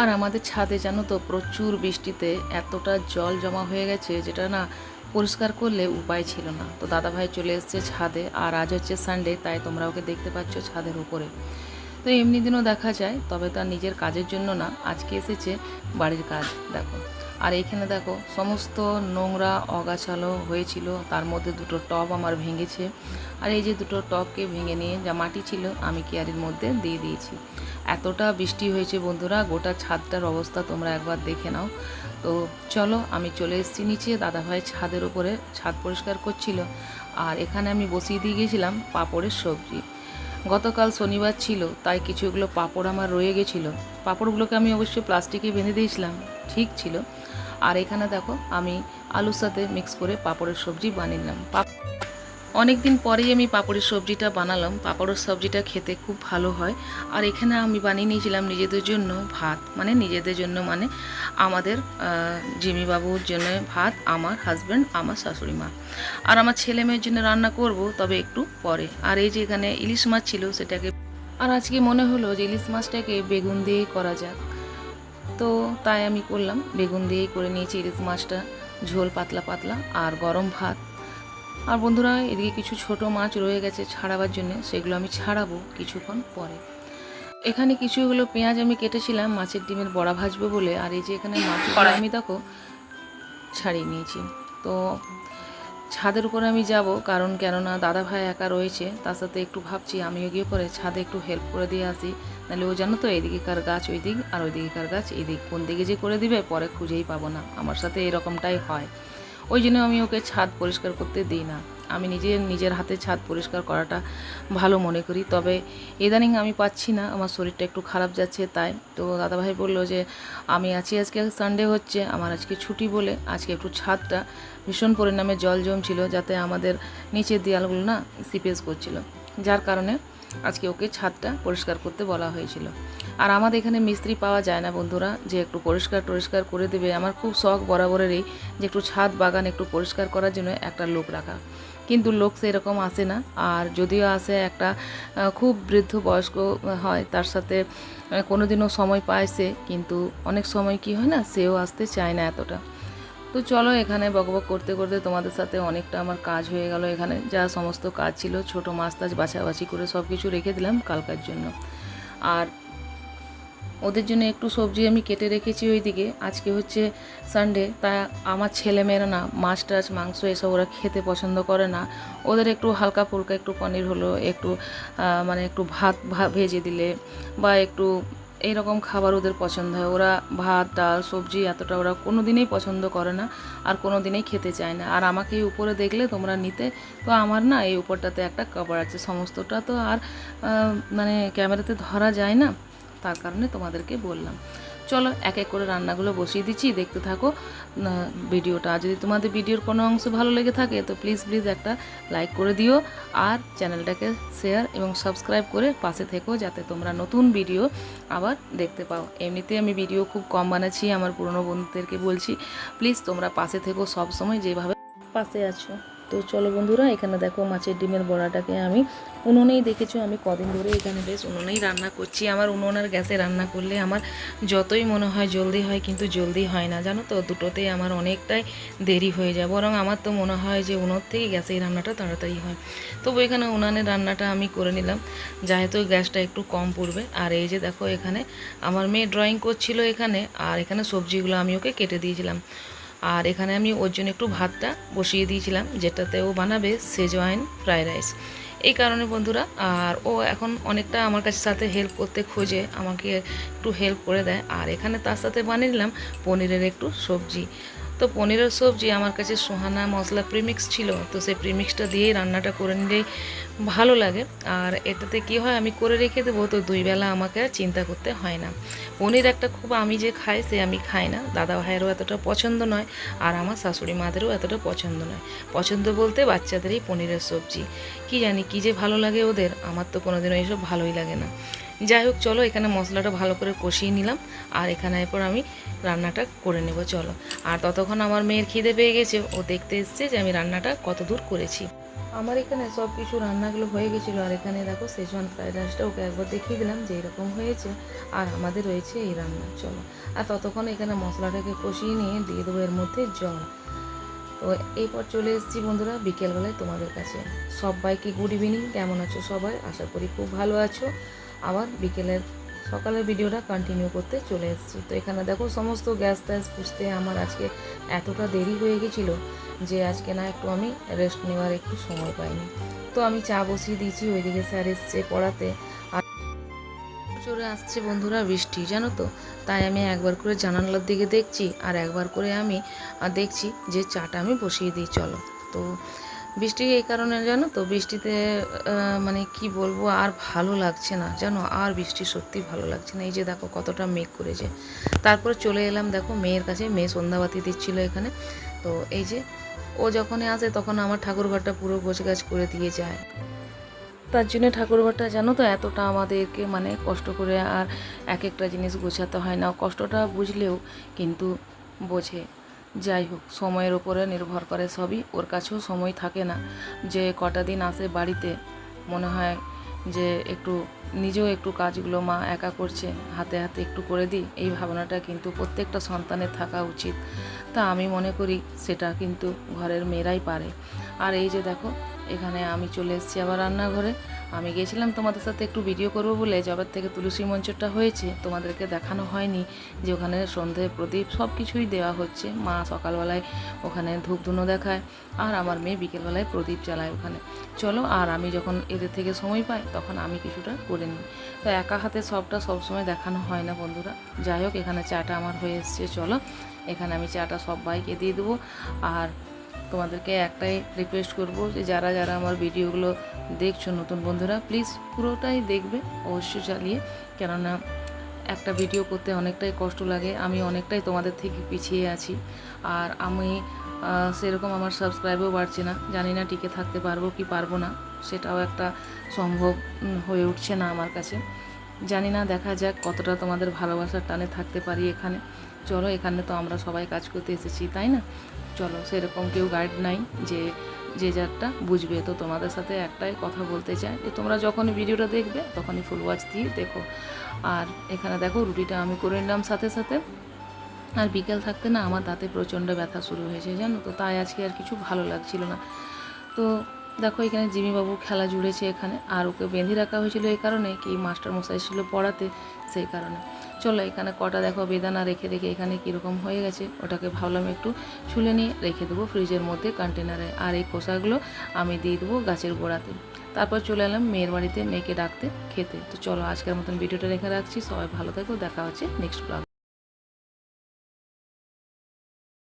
আর আমাদের ছাদে জানো তো প্রচুর বৃষ্টিতে এতটা জল জমা হয়ে গেছে যেটা না পরিষ্কার করলে উপায় ছিল না। তো দাদাভাই চলে এসেছে ছাদে, আর আজ হচ্ছে সানডে, তাই তোমরা ওকে দেখতে পাচ্ছ ছাদের উপরে। তো এমনি দিনও দেখা যায়, তবে তার নিজের কাজের জন্য না, আজকে এসেছে বাড়ির কাজ। দেখো, আর এইখানে দেখো সমস্ত নোংরা অগাছালো হয়েছিল, তার মধ্যে দুটো টব আমার ভেঙেছে। আর এই যে দুটো টবকে ভেঙে নিয়ে যা মাটি ছিল আমি কেয়ারির মধ্যে দিয়ে দিয়েছি। এতটা বৃষ্টি হয়েছে বন্ধুরা, গোটা ছাদটার অবস্থা তোমরা একবার দেখে নাও। তো চলো, আমি চলে এসেছি নিচে, দাদাভাই ছাদের উপরে ছাদ পরিষ্কার করছিল। আর এখানে আমি বসিয়ে দিয়ে গেছিলাম পাঁপড়ের সবজি। গতকাল শনিবার ছিল, তাই কিছুগুলো পাঁপড় আমার রয়ে গেছিলো। পাঁপড়গুলোকে আমি অবশ্যই প্লাস্টিকে বেঁধে দিয়েছিলাম, ঠিক ছিল। আর এখানে দেখো আমি আলুর সাথে মিক্স করে পাঁপড়ের সবজি বানিয়ে নিলাম। অনেক দিন পরেই আমি পাঁপড়ের সবজিটা বানালাম। পাঁপড়ের সবজিটা খেতে খুব ভালো হয়। আর এখানে আমি বানিয়ে নিয়েছিলাম নিজেদের জন্য ভাত, মানে নিজেদের জন্য মানে আমাদের জিমিবাবুর জন্য ভাত, আমার হাজব্যান্ড, আমার শাশুড়ি মা, আর আমার ছেলে মেয়ের জন্য রান্না করব, তবে একটু পরে। আর এই যে এখানে ইলিশ মাছ ছিল সেটাকে, আর আজকে মনে হলো যে ইলিশ মাছটাকে বেগুন দিয়েই করা যাক, তো তাই আমি করলাম, বেগুন দিয়েই করে নিয়েছি ইলিশ মাছটা, ঝোল পাতলা পাতলা আর গরম ভাত। আর বন্ধুরা, এদিকে কিছু ছোট মাছ রয়ে গেছে ছাড়াবার জন্য, সেগুলো আমি ছাড়াবো কিছুক্ষণ পরে। এখানে কিছুগুলো পেঁয়াজ আমি কেটেছিলাম মাছের ডিমের বড়া ভাজবো বলে। আর এই যে এখানে মাছগুলো আমি দেখো ছাড়িয়ে নিয়েছি। তো ছাদের উপরে আমি যাব, কারণ কেননা দাদা ভাই একা রয়েছে, তার সাথে একটু ভাবছি আমিও গিয়ে পরে ছাদে একটু হেল্প করে দিয়ে আসি। নাহলে ও জানো তো এদিকেকার গাছ ওই দিক, আর ওই দিকেকার গাছ এদিক, কোন দিকে যে করে দিবে পরে খুঁজেই পাবো না। আমার সাথে এরকমটাই হয়, ওই জন্য আমি ওকে ছাদ পরিষ্কার করতে দিই না। আমি নিজের হাতে ছাদ পরিষ্কার করাটা ভালো মনে করি। তবে ইদানিং আমি পাচ্ছি না, আমার শরীরটা একটু খারাপ যাচ্ছে, তাই তো দাদাভাই বললো যে আমি আছি, আজকে সানডে হচ্ছে, আমার আজকে ছুটি বলে আজকে একটু ছাদটা ভীষণ পরিমাণে জল জমছিল, যাতে আমাদের নিচের দেয়ালগুলো না সিপেজ করছিল, যার কারণে আজকে ওকে ছাদটা পরিষ্কার করতে বলা হয়েছিল। আর আমাদের এখানে মিস্ত্রি পাওয়া যায় না বন্ধুরা, যে একটু পরিষ্কার করে দেবে। আমার খুব শখ বরাবরেরই যে একটু ছাদ বাগান একটু পরিষ্কার করার জন্য একটা লোক রাখা, কিন্তু লোক সেরকম আসে না। আর যদিও আসে একটা খুব বৃদ্ধ বয়স্ক হয়, তার সাথে কোনো দিনও সময় পায় সে, কিন্তু অনেক সময় কি হয় না, সেও আসতে চায় না এতটা। তো চলো, এখানে বকবক করতে করতে তোমাদের সাথে অনেকটা আমার কাজ হয়ে গেল। এখানে যা সমস্ত কাজ ছিল, ছোট মাছ টাছ বাছাবাছি করে সব কিছু রেখে দিলাম কালকার জন্য। আর ওদের জন্য একটু সবজি আমি কেটে রেখেছি ওইদিকে। আজকে হচ্ছে সানডে, তা আমার ছেলেমেয়েরা না মাছ টাছ মাংস এসব ওরা খেতে পছন্দ করে না। ওদের একটু হালকা ফুলকা একটু পনির হলো, একটু মানে একটু ভাত ভেজে দিলে বা একটু এইরকম খাবার ওদের পছন্দ হয়। ওরা ভাত ডাল সবজি এতটা ওরা কোনো দিনেই পছন্দ করে না, আর কোনো দিনেই খেতে চায় না। আর আমাকে এই উপরে দেখলে তোমরা নিতে, তো আমার না এই উপরটাতে একটা কভার আছে, সমস্তটা তো আর মানে ক্যামেরাতে ধরা যায় না, তার কারণে তোমাদেরকে বললাম। চলো এক এক করে রান্নাগুলো বসিয়ে দিচ্ছি, দেখতে থাকো ভিডিওটা। যদি তোমাদের ভিডিওর কোনো অংশ ভালো লেগে থাকে তো প্লিজ একটা লাইক করে দিও, আর চ্যানেলটাকে শেয়ার এবং সাবস্ক্রাইব করে পাশে থেকো, যাতে তোমরা নতুন ভিডিও আবার দেখতে পাও। এমনিতে আমি ভিডিও খুব কম বানাচ্ছি, আমার পুরনো বন্ধুদেরকে বলছি প্লিজ তোমরা পাশে থেকো সব সময়, যেভাবে পাশে আছো। তো চলো বন্ধুরা, এখানে দেখো মাছের ডিমের বড়াটাকে আমি উনুনেই, দেখেছো আমি কদিন ধরে এখানে বেশ উনুনেই রান্না করছি। আমার উনুন আর গ্যাসে রান্না করলে আমার যতই মনে হয় জলদি হয়, কিন্তু জলদি হয় না জানো তো, দুটোতেই আমার অনেকটাই দেরি হয়ে যায়। বরং আমার তো মনে হয় যে উনুন থেকে গ্যাসেই রান্নাটা তাড়াতাড়ি হয়। তবু এখানে উনানের রান্নাটা আমি করে নিলাম, যেহেতু গ্যাসটা একটু কম পড়বে। আর এই যে দেখো এখানে আমার মেয়ে ড্রয়িং করছিল এখানে, আর এখানে সবজিগুলো আমি ওকে কেটে দিয়েছিলাম। আর এখানে আমি ওর জন্য একটু ভাতটা বসিয়ে দিয়েছিলাম, যেটাতে ও বানাবে সেজওয়াইন ফ্রাইড রাইস। এই কারণে বন্ধুরা, আর ও এখন অনেকটা আমার কাছে সাথে হেল্প করতে খোঁজে, আমাকে একটু হেল্প করে দেয়। আর এখানে তার সাথে বানিয়ে নিলাম পনিরের একটু সবজি। তো পনিরের সবজি আমার কাছে সুহানা মশলা প্রিমিক্স ছিল, তো সেই প্রিমিক্সটা দিয়েই রান্নাটা করে নিলেই ভালো লাগে। আর এটাতে কি হয়, আমি করে রেখে দেবো, তো দুই বেলা আমাকে আর চিন্তা করতে হয় না। পনির একটা খুব আমি যে খাই সে আমি খাই না, দাদা ভাইয়েরও এতটা পছন্দ নয়, আর আমার শাশুড়ি মাদেরও এতটা পছন্দ নয়। পছন্দ বলতে বাচ্চাদেরই পনিরের সবজি, কি জানি কী যে ভালো লাগে ওদের, আমার তো কোনোদিনও এইসব ভালোই লাগে না। যাই হোক, চলো এখানে মশলাটা ভালো করে কষিয়ে নিলাম, আর এখানে এরপর আমি রান্নাটা করে নেব চলো। আর ততক্ষণ আমার মেয়ের খিদে পেয়ে গেছে, ও দেখতে এসছে যে আমি রান্নাটা কত দূর করেছি। আমার এখানে সব কিছু রান্নাগুলো হয়ে গেছিলো, আর এখানে দেখো সেজওয়ান ফ্রাইড রাইসটা ওকে একবার দেখিয়ে দিলাম যে এরকম হয়েছে, আর আমাদের রয়েছে এই রান্না। চলো, আর ততক্ষণ এখানে মশলাটাকে কষিয়ে নিয়ে দিয়ে দেবো এর মধ্যে জল। তো এরপর চলে এসেছি বন্ধুরা বিকেলবেলায় তোমাদের কাছে। সবাইকে গুড ইভিনিং, কেমন আছো সবাই? আশা করি খুব ভালো আছো। আবার সকালের ভিডিওটা কন্টিনিউ করতে চলে এসেছি। তো এখানে দেখো সমস্ত গ্যাস ট্যাস পুষতে আমার আজকে এতটা দেরি হয়ে গেছিলো যে আজকে না একটু আমি রেস্ট নেওয়ার একটু সময় পাইনি। তো আমি চা বসিয়ে দিয়েছি, ওইদিকে স্যার এসছে পড়াতে। আর চলে আসছে বন্ধুরা বৃষ্টি, জানো তো, তাই আমি একবার করে জানালার দিকে দেখছি আর একবার করে আমি দেখছি যে চাটা আমি বসিয়ে দিই। চলো, তো বৃষ্টি এই কারণে জানো তো, বৃষ্টিতে মানে কি বলবো, আর ভালো লাগছে না জানো, আর বৃষ্টি সত্যি ভালো লাগছে না। এই যে দেখো কতটা মেঘ করেছে। তারপরে চলে এলাম দেখো মেয়ের কাছে, মেয়ে সন্ধ্যাবাতি দিচ্ছিল এখানে। তো এই যে ও যখনই আসে তখন আমার ঠাকুরঘরটা পুরো গোছগাছ করে দিয়ে যায়। তার জন্য ঠাকুরঘরটা জানো তো এতটা আমাদেরকে মানে কষ্ট করে আর এক একটা জিনিস গোছাতে হয় না। কষ্টটা বুঝলেও কিন্তু বোঝে। যাই হোক, সময়ের উপরে নির্ভর করে সবই। ওর কাছেও সময় থাকে না, যে কটা দিন আসে বাড়িতে মনে হয় যে একটু নিজেও একটু কাজগুলো মা একা করছে, হাতে হাতে একটু করে দিই, এই ভাবনাটা কিন্তু প্রত্যেকটা সন্তানের থাকা উচিত। তা আমি মনে করি সেটা কিন্তু ঘরের মেয়েরাই পারে। আর এই যে দেখো এখানে আমি চলে এসেছি আবার রান্নাঘরে। আমি গেছিলাম তোমাদের সাথে একটু ভিডিও করব বলে, জবার থেকে তুলসী মঞ্চটা হয়েছে তোমাদেরকে দেখানো হয়নি, যে ওখানে সন্ধে প্রদীপ সব কিছুই দেওয়া হচ্ছে। মা সকালবেলায় ওখানে ধূপ ধুনো দেখায়, আর আমার মেয়ে বিকেলবেলায় প্রদীপ জ্বালায় ওখানে। চলো, আর আমি যখন এদের থেকে সময় পাই তখন আমি কিছুটা করে নিই। তো একা হাতে সবটা সবসময় দেখানো হয় না বন্ধুরা। যাই হোক, এখানে চাটা আমার হয়ে এসছে। চলো, এখানে আমি চাটা সবাইকে দিয়ে দেবো। আর তোমাদেরকে একটাই রিকোয়েস্ট করব যে যারা যারা আমার ভিডিওগুলো দেখছো নতুন বন্ধুরা, প্লিজ পুরোটাই দেখবে অবশ্যই চালিয়ে, কেননা একটা ভিডিও করতে অনেকটাই কষ্ট লাগে। আমি অনেকটাই তোমাদের থেকে পিছিয়ে আছি, আর আমি সেরকম আমার সাবস্ক্রাইবও বাড়ছে না। জানি না টিকে থাকতে পারবো কি পারবো না, সেটাও একটা সম্ভব হয়ে উঠছে না আমার কাছে। জানি না, দেখা যাক কতটা তোমাদের ভালোবাসার টানে থাকতে পারি এখানে। চলো, এখানে তো আমরা সবাই কাজ করতে এসেছি, তাই না? চলো, সেরকম কেউ গাইড নাই যে যে যারটা বুঝবে। তো তোমাদের সাথে একটাই কথা বলতে চাই যে তোমরা যখনই ভিডিওটা দেখবে তখনই ফুল ওয়াচ দিয়ে দেখো। আর এখানে দেখো রুটিটা আমি করে নিলাম সাথে সাথে। আর বিকেল থাকতে না আমার দাঁতে প্রচণ্ড ব্যথা শুরু হয়েছে জানো তো, তাই আজকে আর কিছু ভালো লাগছিল না। তো দেখো এখানে জিমিবাবু খেলা জুড়েছে এখানে, আর ওকে বেঁধে রাখা হয়েছিল এই কারণে কি মাস্টার মশাই ছিল পড়াতে, সেই কারণে। চলো, এখানে কটা দেখো বেদানা রেখে রেখে এখানে কীরকম হয়ে গেছে, ওটাকে ভাবলাম একটু ছুলে নিয়ে রেখে দেবো ফ্রিজের মধ্যে কন্টেনারে। আর এই খোসাগুলো আমি দিয়ে দেবো গাছের গোড়াতে। তারপর চলে এলাম মেয়ের বাড়িতে মেয়েকে ডাকতে খেতে। তো চলো, আজকের মতন ভিডিওটা রেখে রাখছি। সবাই ভালো থেকো, দেখা হচ্ছে নেক্সট ব্লগ।